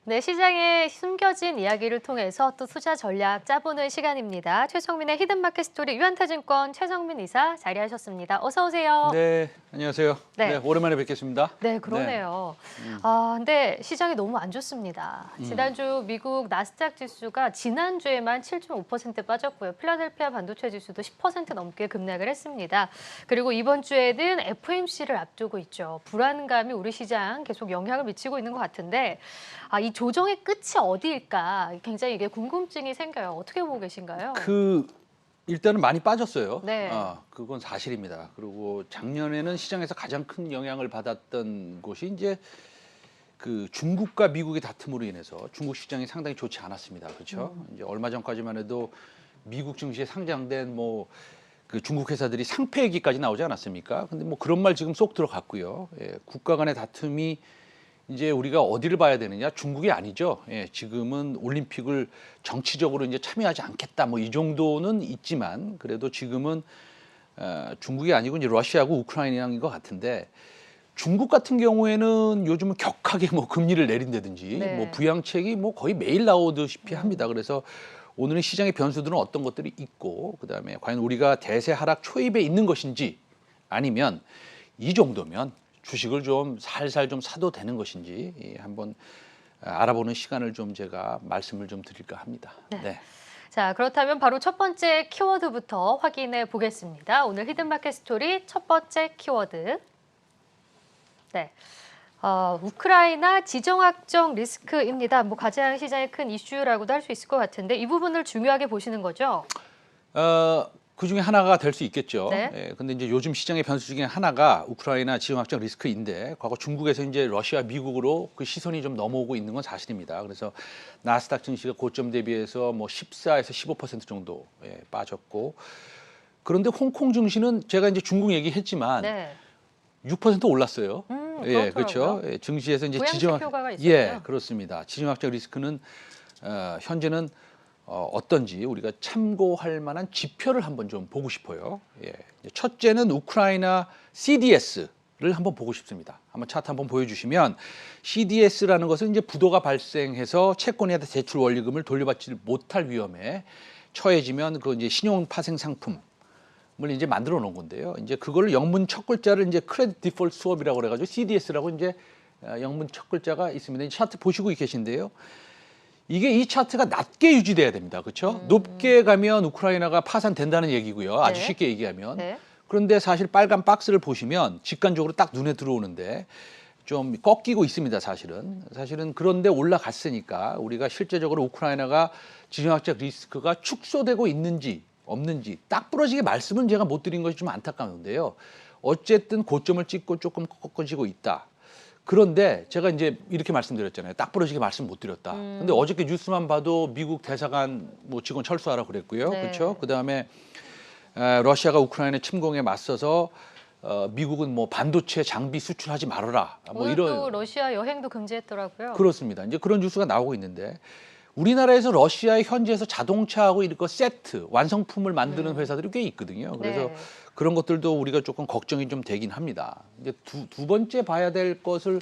네, 시장에 숨겨진 이야기를 통해서 또 투자 전략 짜보는 시간입니다. 최성민의 히든마켓 스토리 유한타증권 최성민 이사 자리하셨습니다. 어서 오세요. 네, 안녕하세요. 네, 네. 오랜만에 뵙겠습니다. 네, 그러네요. 근데 시장이 너무 안 좋습니다. 지난주 미국 나스닥 지수가 지난주에만 7.5% 빠졌고요. 필라델피아 반도체 지수도 10% 넘게 급락을 했습니다. 그리고 이번 주에는 FOMC를 앞두고 있죠. 불안감이 우리 시장 계속 영향을 미치고 있는 것 같은데 이 조정의 끝이 어디일까 굉장히 이게 궁금증이 생겨요. 어떻게 보고 계신가요? 일단은 많이 빠졌어요. 네. 그건 사실입니다. 그리고 작년에는 시장에서 가장 큰 영향을 받았던 곳이 이제 그 중국과 미국의 다툼으로 인해서 중국 시장이 상당히 좋지 않았습니다. 그렇죠? 이제 얼마 전까지만 해도 미국 증시에 상장된 그 중국 회사들이 상폐기까지 나오지 않았습니까? 근데 그런 말 지금 쏙 들어갔고요. 예, 국가 간의 다툼이 이제 우리가 어디를 봐야 되느냐? 중국이 아니죠. 예, 지금은 올림픽을 정치적으로 이제 참여하지 않겠다. 이 정도는 있지만 그래도 지금은 중국이 아니고 이제 러시아하고 우크라이나인 것 같은데 중국 같은 경우에는 요즘은 격하게 금리를 내린다든지 네. 부양책이 거의 매일 나오듯이 합니다. 그래서 오늘은 시장의 변수들은 어떤 것들이 있고 그다음에 과연 우리가 대세 하락 초입에 있는 것인지 아니면 이 정도면 주식을 좀 살살 좀 사도 되는 것인지 한번 알아보는 시간을 좀 제가 말씀을 좀 드릴까 합니다. 네. 자, 그렇다면 바로 첫 번째 키워드부터 확인해 보겠습니다. 오늘 히든마켓 스토리 첫 번째 키워드. 네. 우크라이나 지정학적 리스크입니다. 가장 시장의 큰 이슈라고도 할 수 있을 것 같은데 이 부분을 중요하게 보시는 거죠? 그 중에 하나가 될 수 있겠죠. 네. 예, 근데 이제 요즘 시장의 변수 중에 하나가 우크라이나 지정학적 리스크인데 과거 중국에서 이제 러시아, 미국으로 그 시선이 좀 넘어오고 있는 건 사실입니다. 그래서 나스닥 증시가 고점 대비해서 14에서 15% 정도 빠졌고 그런데 홍콩 증시는 제가 이제 중국 얘기했지만 네. 6% 올랐어요. 예, 그렇죠. 그렇더라고요. 예, 증시에서 이제 부양책 지정학 효과가 있었고요. 예, 그렇습니다. 지정학적 리스크는 현재는 어떤지 우리가 참고할 만한 지표를 한번 좀 보고 싶어요. 예. 첫째는 우크라이나 CDS를 한번 보고 싶습니다. 한번 차트 한번 보여주시면 CDS라는 것은 이제 부도가 발생해서 채권에 대한 대출 원리금을 돌려받지 못할 위험에 처해지면 그 이제 신용 파생 상품을 이제 만들어 놓은 건데요. 이제 그걸 영문 첫 글자를 이제 크레딧 디폴트 수업이라고 그래가지고 CDS라고 이제 영문 첫 글자가 있습니다. 이 차트 보시고 계신데요. 이게 이 차트가 낮게 유지돼야 됩니다. 그렇죠? 높게 가면 우크라이나가 파산된다는 얘기고요. 아주 네. 쉽게 얘기하면. 네. 그런데 사실 빨간 박스를 보시면 직관적으로 딱 눈에 들어오는데 좀 꺾이고 있습니다. 사실은 그런데 올라갔으니까 우리가 실제적으로 우크라이나가 지정학적 리스크가 축소되고 있는지 없는지 딱 부러지게 말씀은 제가 못 드린 것이 좀 안타까운데요. 어쨌든 고점을 찍고 조금 꺾어지고 있다. 그런데 제가 이제 이렇게 말씀드렸잖아요. 딱 부러지게 말씀 못 드렸다. 근데 어저께 뉴스만 봐도 미국 대사관 직원 철수하라고 그랬고요. 네. 그렇죠? 그다음에 러시아가 우크라이나 침공에 맞서서 미국은 반도체 장비 수출하지 말아라. 오늘 이런 또 러시아 여행도 금지했더라고요. 그렇습니다. 이제 그런 뉴스가 나오고 있는데 우리나라에서 러시아에 현지에서 자동차하고 이런 거 세트 완성품을 만드는 회사들이 꽤 있거든요. 그래서 네. 그런 것들도 우리가 조금 걱정이 좀 되긴 합니다. 이제 두 번째 봐야 될 것을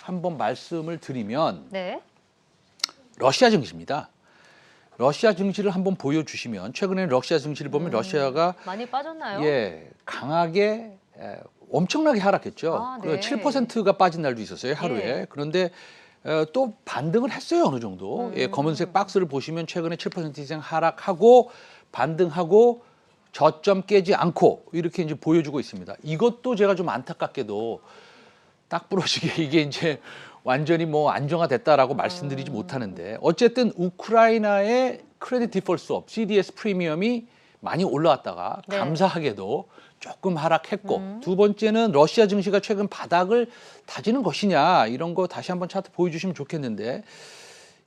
한번 말씀을 드리면 네. 러시아 증시입니다. 러시아 증시를 한번 보여주시면 최근에 러시아 증시를 보면 러시아가 많이 빠졌나요? 강하게 엄청나게 하락했죠. 네. 7%가 빠진 날도 있었어요, 하루에. 예. 그런데 또 반등을 했어요, 어느 정도. 검은색 박스를 보시면 최근에 7% 이상 하락하고 반등하고 저점 깨지 않고 이렇게 이제 보여주고 있습니다. 이것도 제가 좀 안타깝게도 딱 부러지게 이게 이제 완전히 안정화됐다라고 말씀드리지 못하는데 어쨌든 우크라이나의 크레딧 디폴트 스왑 CDS 프리미엄이 많이 올라왔다가 네. 감사하게도 조금 하락했고 두 번째는 러시아 증시가 최근 바닥을 다지는 것이냐 이런 거 다시 한번 차트 보여주시면 좋겠는데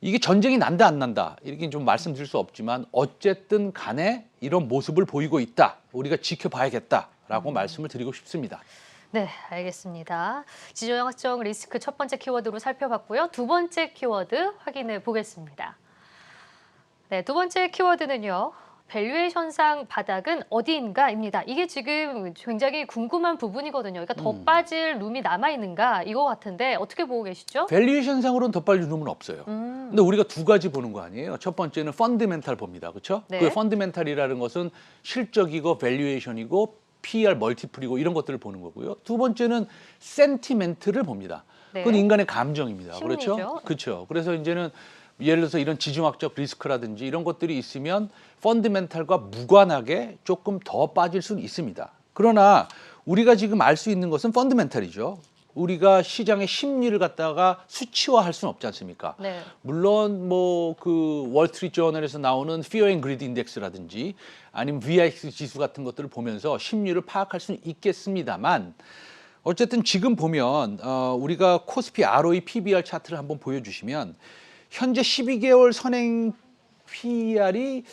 이게 전쟁이 난다 안 난다 이렇게 좀 말씀드릴 수 없지만 어쨌든 간에 이런 모습을 보이고 있다. 우리가 지켜봐야겠다라고 말씀을 드리고 싶습니다. 네, 알겠습니다. 지정학적 리스크 첫 번째 키워드로 살펴봤고요. 두 번째 키워드 확인해 보겠습니다. 네, 두 번째 키워드는요. 밸류에이션상 바닥은 어디인가입니다. 이게 지금 굉장히 궁금한 부분이거든요. 그러니까 더 빠질 룸이 남아 있는가 이거 같은데 어떻게 보고 계시죠? 밸류에이션상으로는 덧발릴 룸은 없어요. 근데 우리가 두 가지 보는 거 아니에요. 첫 번째는 펀드멘탈 봅니다. 그렇죠? 네. 그 펀드멘탈이라는 것은 실적이고 밸류에이션이고 PER 멀티플이고 이런 것들을 보는 거고요. 두 번째는 센티멘트를 봅니다. 네. 그건 인간의 감정입니다. 심리죠. 그렇죠? 그렇죠. 그래서 이제는 예를 들어서 이런 지정학적 리스크라든지 이런 것들이 있으면 펀드멘탈과 무관하게 조금 더 빠질 수는 있습니다. 그러나 우리가 지금 알 수 있는 것은 펀드멘탈이죠. 우리가 시장의 심리를 갖다가 수치화할 수는 없지 않습니까? 네. 물론 뭐 그 월스트리트 저널에서 나오는 Fear and Greed 인덱스라든지 아니면 VIX 지수 같은 것들을 보면서 심리를 파악할 수는 있겠습니다만 어쨌든 지금 보면 우리가 코스피 ROE PBR 차트를 한번 보여주시면 현재 12개월 선행 PER이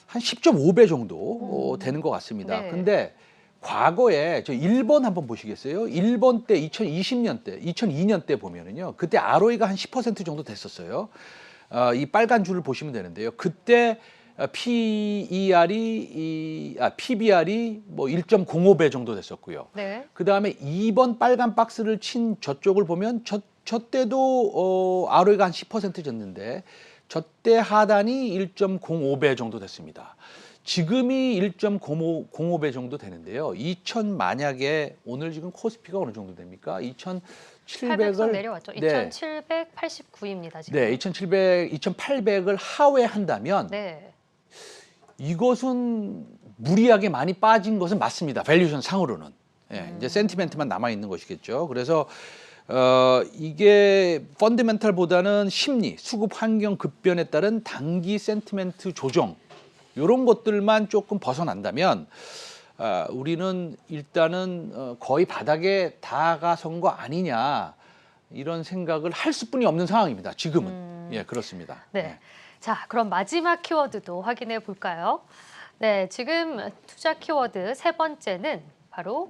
한 10.5배 정도 되는 것 같습니다. 네. 근데 과거에 저 일본 한번 보시겠어요? 일본 때 2020년 때, 2002년 때 보면은요. 그때 ROE가 한 10% 정도 됐었어요. 이 빨간 줄을 보시면 되는데요. 그때 PBR이 뭐 1.05배 정도 됐었고요. 네. 그다음에 2번 빨간 박스를 친 저쪽을 보면 저 때도 ROE가 한 10% 졌는데 저때 하단이 1.05배 정도 됐습니다. 지금이 1.05배 정도 되는데요. 만약에 오늘 지금 코스피가 어느 정도 됩니까? 800선 내려왔죠. 네. 2789입니다. 지금. 네, 2800을 하회한다면 네. 이것은 무리하게 많이 빠진 것은 맞습니다. 밸류에이션 상으로는. 예, 이제 센티멘트만 남아 있는 것이겠죠. 그래서 이게 펀더멘탈보다는 심리, 수급 환경 급변에 따른 단기 센티멘트 조정 이런 것들만 조금 벗어난다면 우리는 일단은 거의 바닥에 다가선 거 아니냐 이런 생각을 할 수뿐이 없는 상황입니다. 지금은. 예, 그렇습니다. 네. 예. 자, 그럼 마지막 키워드도 확인해 볼까요? 네, 지금 투자 키워드 세 번째는 바로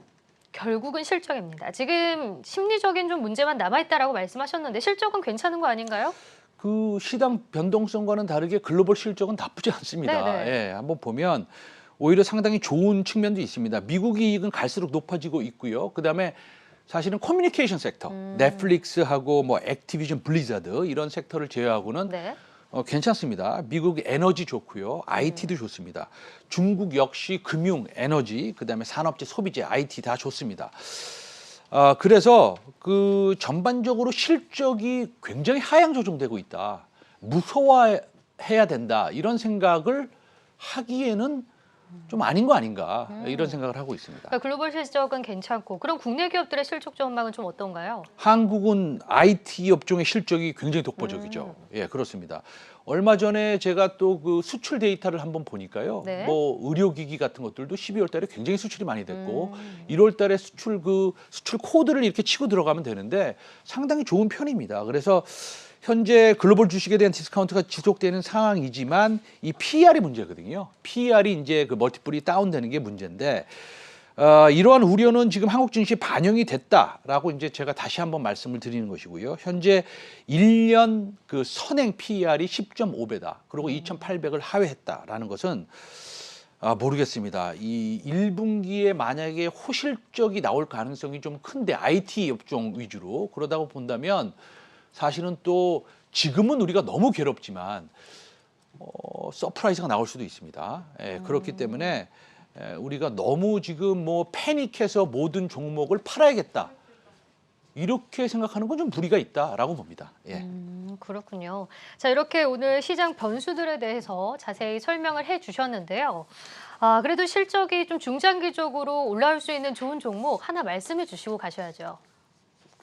결국은 실적입니다. 지금 심리적인 좀 문제만 남아있다라고 말씀하셨는데 실적은 괜찮은 거 아닌가요? 그 시장 변동성과는 다르게 글로벌 실적은 나쁘지 않습니다. 네네. 예, 한번 보면 오히려 상당히 좋은 측면도 있습니다. 미국 이익은 갈수록 높아지고 있고요. 그다음에 사실은 커뮤니케이션 섹터, 넷플릭스하고 뭐 액티비전 블리자드 이런 섹터를 제외하고는 네. 괜찮습니다. 미국 에너지 좋고요. IT도 좋습니다. 중국 역시 금융, 에너지, 그다음에 산업재, 소비재, IT 다 좋습니다. 그래서 그 전반적으로 실적이 굉장히 하향 조정되고 있다. 무서워해야 된다. 이런 생각을 하기에는 좀 아닌 거 아닌가 이런 생각을 하고 있습니다. 그러니까 글로벌 실적은 괜찮고 그럼 국내 기업들의 실적 전망은 좀 어떤가요? 한국은 IT 업종의 실적이 굉장히 독보적이죠. 예, 그렇습니다. 얼마 전에 제가 또 그 수출 데이터를 한번 보니까요. 네. 뭐 의료기기 같은 것들도 12월 달에 굉장히 수출이 많이 됐고 1월 달에 수출 코드를 이렇게 치고 들어가면 되는데 상당히 좋은 편입니다. 그래서 현재 글로벌 주식에 대한 디스카운트가 지속되는 상황이지만 이 PER이 문제거든요. PER이 이제 그 멀티플이 다운되는 게 문제인데 이러한 우려는 지금 한국 증시에 반영이 됐다라고 이제 제가 다시 한번 말씀을 드리는 것이고요. 현재 1년 그 선행 PER이 10.5배다. 그리고 2,800을 하회했다라는 것은 모르겠습니다. 이 1분기에 만약에 호실적이 나올 가능성이 좀 큰데 IT 업종 위주로 그러다고 본다면 사실은 또 지금은 우리가 너무 괴롭지만 서프라이즈가 나올 수도 있습니다. 예, 그렇기 때문에 우리가 너무 지금 뭐 패닉해서 모든 종목을 팔아야겠다. 이렇게 생각하는 건 좀 무리가 있다라고 봅니다. 예. 그렇군요. 자, 이렇게 오늘 시장 변수들에 대해서 자세히 설명을 해주셨는데요. 그래도 실적이 좀 중장기적으로 올라올 수 있는 좋은 종목 하나 말씀해 주시고 가셔야죠.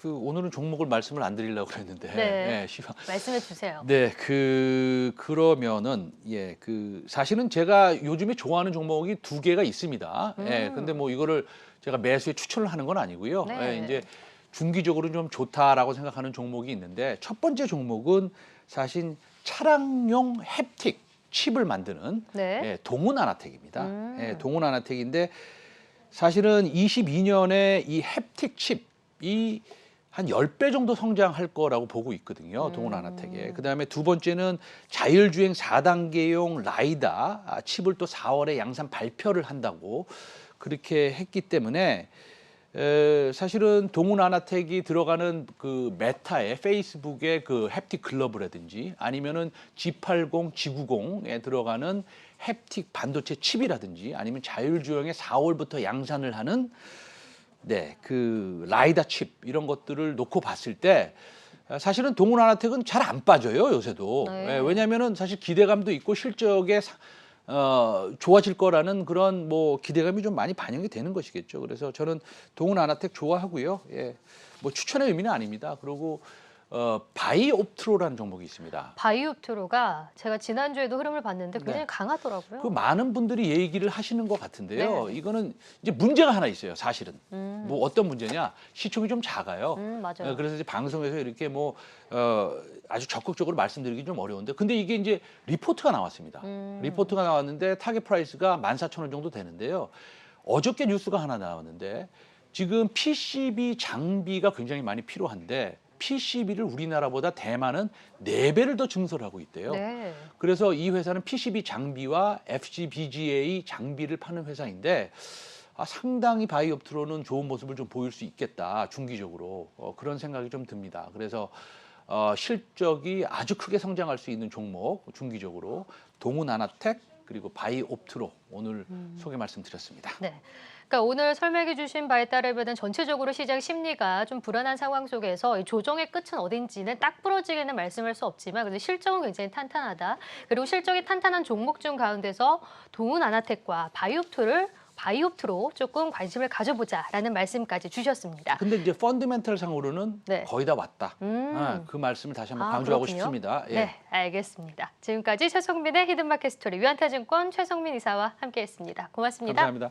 오늘은 종목을 말씀을 안 드리려고 그랬는데. 네. 예, 말씀해 주세요. 네, 그러면은 사실은 제가 요즘에 좋아하는 종목이 두 개가 있습니다. 예, 근데 뭐 이거를 제가 매수에 추천을 하는 건 아니고요. 네. 예, 이제 중기적으로 좀 좋다라고 생각하는 종목이 있는데 첫 번째 종목은 사실 차량용 햅틱 칩을 만드는 네. 예, 동훈아나텍입니다. 예, 동훈아나텍인데 사실은 22년에 이 햅틱 칩이 한 10배 정도 성장할 거라고 보고 있거든요. 동훈아나텍에. 그다음에 두 번째는 자율주행 4단계용 라이다 칩을 또 4월에 양산 발표를 한다고 그렇게 했기 때문에 사실은 동훈아나텍이 들어가는 그 메타의 페이스북의 그 햅틱 글러브라든지 아니면은 G80, G90에 들어가는 햅틱 반도체 칩이라든지 아니면 자율주행에 4월부터 양산을 하는 네, 그 라이다 칩 이런 것들을 놓고 봤을 때 사실은 동훈아나텍은 잘 안 빠져요 요새도. 네. 예, 왜냐하면은 사실 기대감도 있고 실적에 좋아질 거라는 그런 뭐 기대감이 좀 많이 반영이 되는 것이겠죠. 그래서 저는 동훈아나텍 좋아하고요. 예, 뭐 추천의 의미는 아닙니다. 그리고 바이옵트로라는 종목이 있습니다. 바이옵트로가 제가 지난주에도 흐름을 봤는데 굉장히 네. 강하더라고요. 그 많은 분들이 얘기를 하시는 것 같은데요. 네. 이거는 이제 문제가 하나 있어요. 사실은 뭐 어떤 문제냐? 시총이 좀 작아요. 맞아요. 그래서 이제 방송에서 이렇게 뭐 아주 적극적으로 말씀드리기 좀 어려운데, 근데 이게 이제 리포트가 나왔습니다. 리포트가 나왔는데 타겟 프라이스가 14,000원 정도 되는데요. 어저께 뉴스가 하나 나왔는데 지금 PCB 장비가 굉장히 많이 필요한데. PCB를 우리나라보다 대만은 4배를 더 증설을 하고 있대요. 네. 그래서 이 회사는 PCB 장비와 FCBGA 장비를 파는 회사인데 상당히 바이옵트로는 좋은 모습을 좀 보일 수 있겠다. 중기적으로 그런 생각이 좀 듭니다. 그래서 실적이 아주 크게 성장할 수 있는 종목 중기적으로 동훈아나텍 그리고 바이옵트로 오늘 소개 말씀드렸습니다. 네. 그러니까 오늘 설명해 주신 바에 따르면 전체적으로 시장 심리가 좀 불안한 상황 속에서 이 조정의 끝은 어딘지는 딱 부러지게는 말씀할 수 없지만 그래도 실적은 굉장히 탄탄하다. 그리고 실적이 탄탄한 종목 중 가운데서 동훈아나텍과 바이옵트로 조금 관심을 가져보자라는 말씀까지 주셨습니다. 근데 이제 펀더멘털 상으로는 네. 거의 다 왔다. 그 말씀을 다시 한번 아, 강조하고 그렇군요. 싶습니다. 예. 네, 알겠습니다. 지금까지 최성민의 히든마켓 스토리 유한타증권 최성민 이사와 함께했습니다. 고맙습니다. 감사합니다.